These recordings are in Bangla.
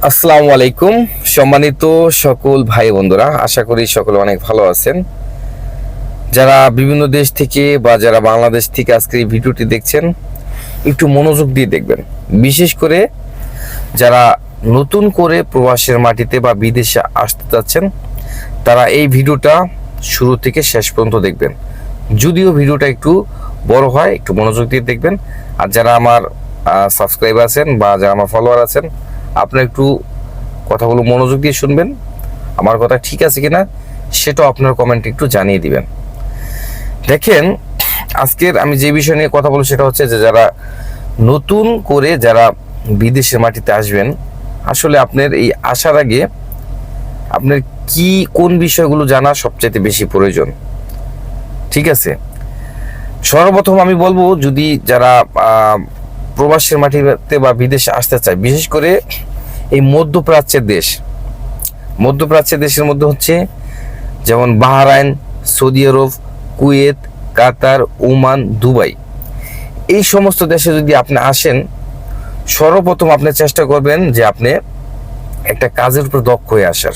আসসালামু আলাইকুম। সম্মানিত সকল ভাই বন্ধুরা, আশা করি সকলে অনেক ভালো আছেন। যারা বিভিন্ন দেশ থেকে বা যারা বাংলাদেশ থেকে আজকে এই ভিডিওটি দেখছেন, একটু মনোযোগ দিয়ে দেখবেন। বিশেষ করে যারা নতুন করে প্রবাসের মাটিতে বা বিদেশে আসতে যাচ্ছেন, তারা এই ভিডিওটা শুরু থেকে শেষ পর্যন্ত দেখবেন। যদিও ভিডিওটা একটু বড় হয়, একটু মনোযোগ দিয়ে দেখবেন। আর যারা আমার সাবস্ক্রাইবার আছেন বা যারা আমার ফলোয়ার আছেন, আপনারা একটু কথাগুলো মনোযোগ দিয়ে শুনবেন। আমার কথা ঠিক আছে কিনা সেটাও আপনার কমেন্টে একটু জানিয়ে দিবেন। দেখেন, আজকের আমি যে বিষয় নিয়ে কথা বলবো সেটা হচ্ছে যে যারা নতুন করে যারা বিদেশের মাটিতে আসবেন, আসলে আপনার এই আসার আগে আপনার কোন বিষয়গুলো জানা সবচেয়ে বেশি প্রয়োজন। ঠিক আছে, সর্বপ্রথম আমি বলবো, যদি যারা প্রবাসের মাটিতে বা বিদেশে আসতে চায়, বিশেষ করে এই মধ্যপ্রাচ্যের দেশের মধ্যে হচ্ছে যেমন বাহরাইন, সৌদি আরব, কুয়েত, কাতার, ওমান, দুবাই, এই সমস্ত দেশে যদি আপনি আসেন, সর্বপ্রথম আপনি চেষ্টা করবেন যে আপনি একটা কাজের উপর দক্ষ হয়ে আসার।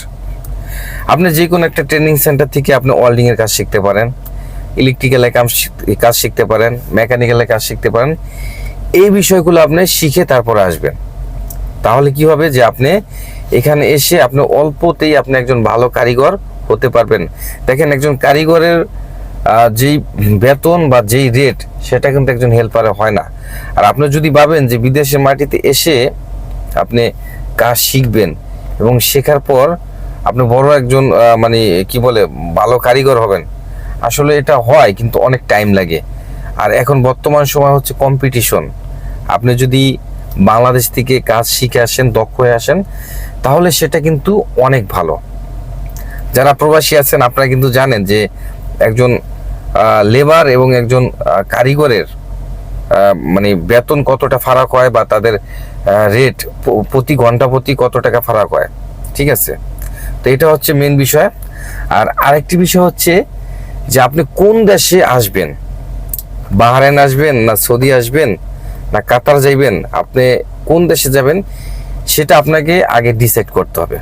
আপনি যে কোনো একটা ট্রেনিং সেন্টার থেকে আপনি ওয়েল্ডিং এর কাজ শিখতে পারেন, ইলেকট্রিক্যালের কাজ শিখতে পারেন, মেকানিক্যালের কাজ শিখতে পারেন। এই বিষয়গুলো আপনি শিখে তারপরে আসবেন। তাহলে কি হবে যে আপনি এখানে এসে আপনি অল্পতেই আপনি একজন ভালো কারিগর হতে পারবেন। দেখেন, একজন কারিগরের যেই বেতন বা যেই রেট, সেটা কিন্তু একজন হেল্পারে হয় না। আর আপনি যদি ভাবেন যে বিদেশের মাটিতে এসে আপনি কাজ শিখবেন এবং শেখার পর আপনি বড় একজন মানে কি বলে ভালো কারিগর হবেন, আসলে এটা হয় কিন্তু অনেক টাইম লাগে। আর এখন বর্তমান সময় হচ্ছে কম্পিটিশন। আপনি যদি বাংলাদেশ থেকে কাজ শিখে আসেন, দক্ষ হয়ে আসেন, তাহলে সেটা কিন্তু অনেক ভালো। যারা প্রবাসী আছেন, আপনারা কিন্তু জানেন যে একজন লেবার এবং একজন কারিগরের মানে বেতন কতটা ফারাক হয়, বা তাদের রেট প্রতি ঘন্টা প্রতি কত টাকা ফারাক হয়। ঠিক আছে, তো এটা হচ্ছে মেন বিষয়। আর আরেকটি বিষয় হচ্ছে যে আপনি কোন দেশে আসবেন, বাহরাইন আসবেন না সৌদি আসবেন না কাতার যাইবেন, আপনি কোন দেশে যাবেন সেটা আপনাকে আগে ডিসাইড করতে হবে।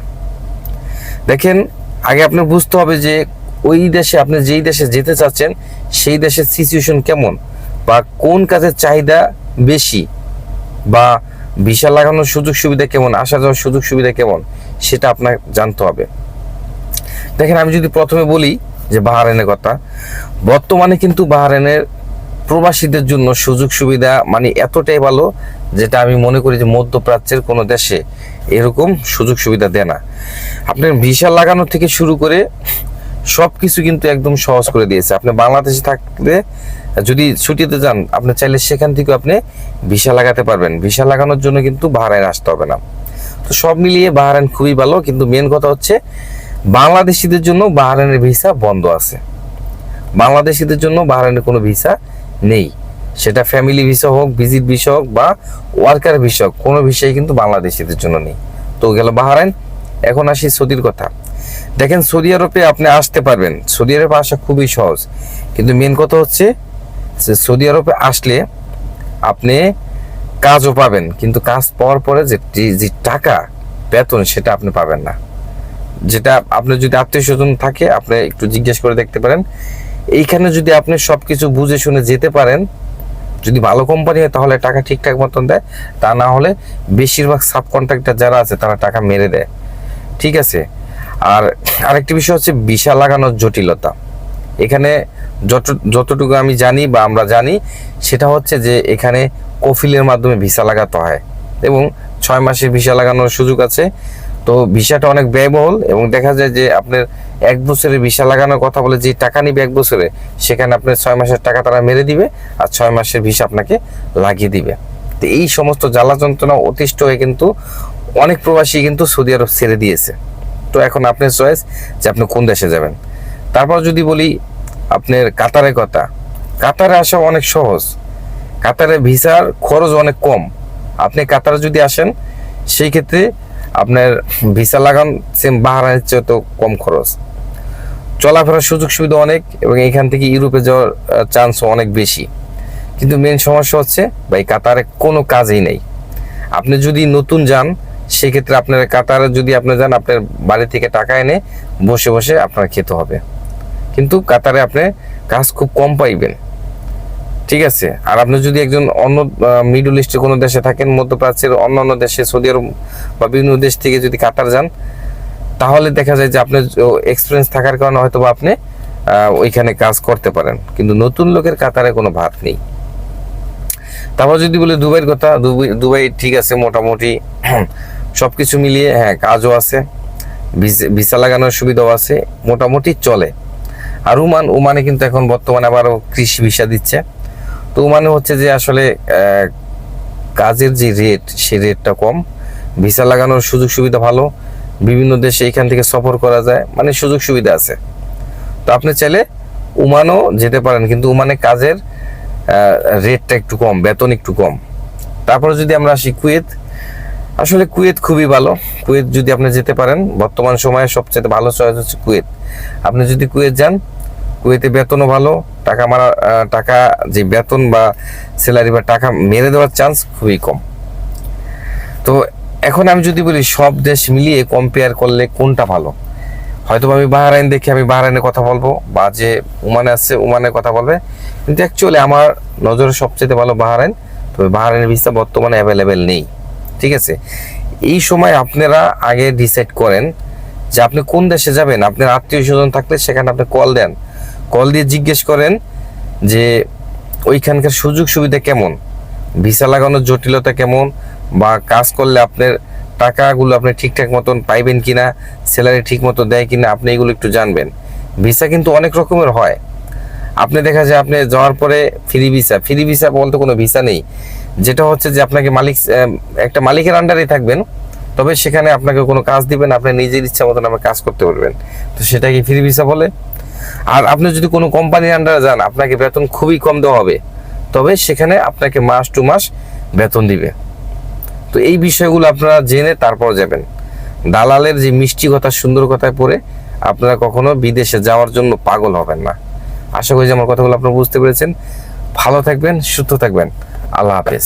দেখেন, আগে আপনার বুঝতে হবে যে ওই দেশে আপনি যেই দেশে যেতে চাচ্ছেন সেই দেশের সিচুয়েশন কেমন, বা কোন কাজের চাহিদা বেশি, বা ভিসা লাগানোর সুযোগ সুবিধা কেমন, আসা যাওয়ার সুযোগ সুবিধা কেমন, সেটা আপনার জানতে হবে। দেখেন, আমি যদি প্রথমে বলি যে বাহরাইনের কথা, বর্তমানে কিন্তু বাহরাইনের প্রবাসীদের জন্য সুযোগ সুবিধা মানে এতটাই ভালো, যেটা আমি মনে করি যে মধ্যপ্রাচ্যের কোনো দেশে এরকম সুযোগ সুবিধা দেয় না। আপনার ভিসা লাগানো থেকে শুরু করে সব কিছু কিন্তু একদম সহজ করে দিয়েছে। আপনি বাংলাদেশে থাকলে যদি ছুটিতে যান, আপনি চাইলে সেখান থেকে আপনি ভিসা লাগাতে পারবেন। ভিসা লাগানোর জন্য কিন্তু বাহরাইন আসতে হবে না। তো সব মিলিয়ে বাহরাইন খুবই ভালো, কিন্তু মেন কথা হচ্ছে বাংলাদেশিদের জন্য বাহরাইনের ভিসা বন্ধ আছে। বাংলাদেশিদের জন্য বাহরাইনের কোনো ভিসা নেই, সেটা ফ্যামিলি ভিসা হোক, ভিজিট ভিসা হোক বা ওয়ার্কার ভিসা হোক, কোনো ভিসাই কিন্তু বাংলাদেশিদের জন্য নেই। তো গেল বাহরাইন। এখন আসি সৌদির কথা। দেখেন, সৌদি আরবে আপনি আসতে পারবেন, সৌদি আরবে আসা খুবই সহজ, কিন্তু মেন কথা হচ্ছে যে সৌদি আরবে আসলে আপনি কাজও পাবেন, কিন্তু কাজ পাওয়ার পরে যে টাকা বেতন সেটা আপনি পাবেন না। যেটা আপনার যদি আত্মীয় স্বজন থাকে, আপনি একটু জিজ্ঞেস করে দেখতে পারেন। এইখানে যদি আপনি সবকিছু বুঝে শুনে যেতে পারেন, যদি ভালো কোম্পানি হয় তাহলে টাকা ঠিকঠাক মতন দেয়, তা না হলে বেশিরভাগ সাব কন্ট্রাক্টর যারা আছে তারা টাকা মেরে দেয়। ঠিক আছে, আর আরেকটি বিষয় হচ্ছে ভিসা লাগানোর জটিলতা। এখানে যতটুকু আমি জানি বা আমরা জানি, সেটা হচ্ছে যে এখানে কফিলের মাধ্যমে ভিসা লাগাতে হয় এবং 6 মাসের ভিসা লাগানোর সুযোগ আছে। তো ভিসাটা অনেক ব্যয়বহুল, এবং দেখা যায় যে আপনার 1 বছরের ভিসা লাগানোর কথা বলে যে টাকা নিবে 1 বছরে, সেখানে আপনার 6 মাসের টাকা তারা মেরে দিবে আর 6 মাসের ভিসা আপনাকে লাগিয়ে দিবে। তো এই সমস্ত জ্বালা যন্ত্রণা অতিষ্ঠ হয়ে কিন্তু অনেক প্রবাসী কিন্তু সৌদি আরব ছেড়ে দিয়েছে। তো এখন আপনার চয়েস যে আপনি কোন দেশে যাবেন। তারপর যদি বলি আপনার কাতারের কথা, কাতারে আসা অনেক সহজ। কাতারে ভিসার খরচ অনেক কম। আপনি কাতারে যদি আসেন, সেই ক্ষেত্রে আপনার ভিসা লাগান সেম বাহরাইনের চেয়ে তো কম খরচ, চলাফেরার সুযোগ সুবিধা অনেক, এবং এখান থেকে ইউরোপে যাওয়ার চান্সও অনেক বেশি। কিন্তু মেন সমস্যা হচ্ছে ভাই, কাতারে কোনো কাজই নেই। আপনি যদি নতুন যান, সেক্ষেত্রে আপনার কাতারে যদি আপনি যান, আপনার বাড়ি থেকে টাকা এনে বসে বসে আপনার খেতে হবে, কিন্তু কাতারে আপনি কাজ খুব কম পাইবেন। ঠিক আছে। আর আপনি যদি একজন অন্য মিডল ইস্টের কোনো দেশে থাকেন, মধ্যপ্রাচ্যের অন্যান্য দেশে, সৌদি আরব বা বিভিন্ন দেশ থেকে যদি কাতার যান, তাহলে দেখা যায় যে আপনার এক্সপিরিয়েন্স থাকার কারণে হয়তো বা আপনি ওইখানে কাজ করতে পারেন, কিন্তু নতুন লোকের কাতারে কোনো ভাত নেই। তারপর যদি বলি দুবাইয়ের কথা, দুবাই ঠিক আছে, মোটামুটি সবকিছু মিলিয়ে, হ্যাঁ কাজও আছে, ভিসা লাগানোর সুবিধাও আছে, মোটামুটি চলে। আর ওমানে কিন্তু এখন বর্তমানে আবারও কৃষি ভিসা দিচ্ছে। তো ওমানে হচ্ছে যে আসলে কাজের যে রেট, সেই রেটটা কম, ভিসা লাগানোর সুযোগ সুবিধা ভালো, বিভিন্ন দেশে এখান থেকে সফর করা যায়, মানে সুযোগ সুবিধা আছে। তো আপনি চাইলে ওমানও যেতে পারেন, কিন্তু ওমানে কাজের রেটটা একটু কম, বেতন একটু কম। তারপরে যদি আমরা আসি কুয়েত, আসলে কুয়েত খুবই ভালো। কুয়েত যদি আপনি যেতে পারেন, বর্তমান সময়ে সবচেয়ে ভালো চয়েস হচ্ছে কুয়েত। আপনি যদি কুয়েত যান, কুয়েতে বেতনও ভালো, টাকা যে বেতন বা স্যালারি বা টাকা মেরে দেওয়ার চান্স খুবই কম। তো এখন আমি যদি বলি সব দেশ মিলিয়ে কম্পেয়ার করলে কোনটা ভালো, হয়তো আমি বাহরাইন দেখে আমি বাহরাইনের কথা বলবো, বা যে ওমানে আছে ওমানের কথা বলবে, কিন্তু অ্যাকচুয়ালি আমার নজরে সবচেয়ে ভালো বাহরাইন। তবে বাহরাইনের ভিসা বর্তমানে অ্যাভেলেবেল নেই। ঠিক আছে। এই সময় আপনারা আগে ডিসাইড করেন যে আপনি কোন দেশে যাবেন। আপনার আত্মীয় স্বজন থাকলে সেখানে আপনি কল দেন, কল দিয়ে জিজ্ঞেস করেন যে ওইখানকার সুযোগ সুবিধা কেমন, ভিসা লাগানোর জটিলতা কেমন, বা কাজ করলে আপনার টাকাগুলো আপনি ঠিকঠাক মতন পাইবেন কিনা, স্যালারি ঠিক মতো দেয় কিনা, আপনি এগুলো একটু জানবেন। ভিসা কিন্তু অনেক রকমের হয়। আপনি দেখা যায় আপনি যাওয়ার পরে ফ্রি ভিসা বলতে কোনো ভিসা নেই, যেটা হচ্ছে যে আপনাকে একটা মালিকের আন্ডারে থাকবেন, তবে সেখানে আপনাকে কোনো কাজ দিবেন, আপনি নিজের ইচ্ছা মতন আপনি কাজ করতে পারবেন। তো সেটাকে ফ্রি ভিসা বলে। আর আপনি যদি কোনো কোম্পানির আন্ডারে যান, আপনাকে বেতন খুবই কম দেওয়া হবে, তবে সেখানে আপনাকে মাস টু মাস বেতন দিবে। তো এই বিষয়গুলো আপনারা জেনে তারপর যাবেন। দালালের যে মিষ্টি কথা, সুন্দর কথায় পড়ে আপনারা কখনো বিদেশে যাওয়ার জন্য পাগল হবেন না। আশা করি যে আমার কথাগুলো আপনারা বুঝতে পেরেছেন। ভালো থাকবেন, সুস্থ থাকবেন। আল্লাহ হাফেজ।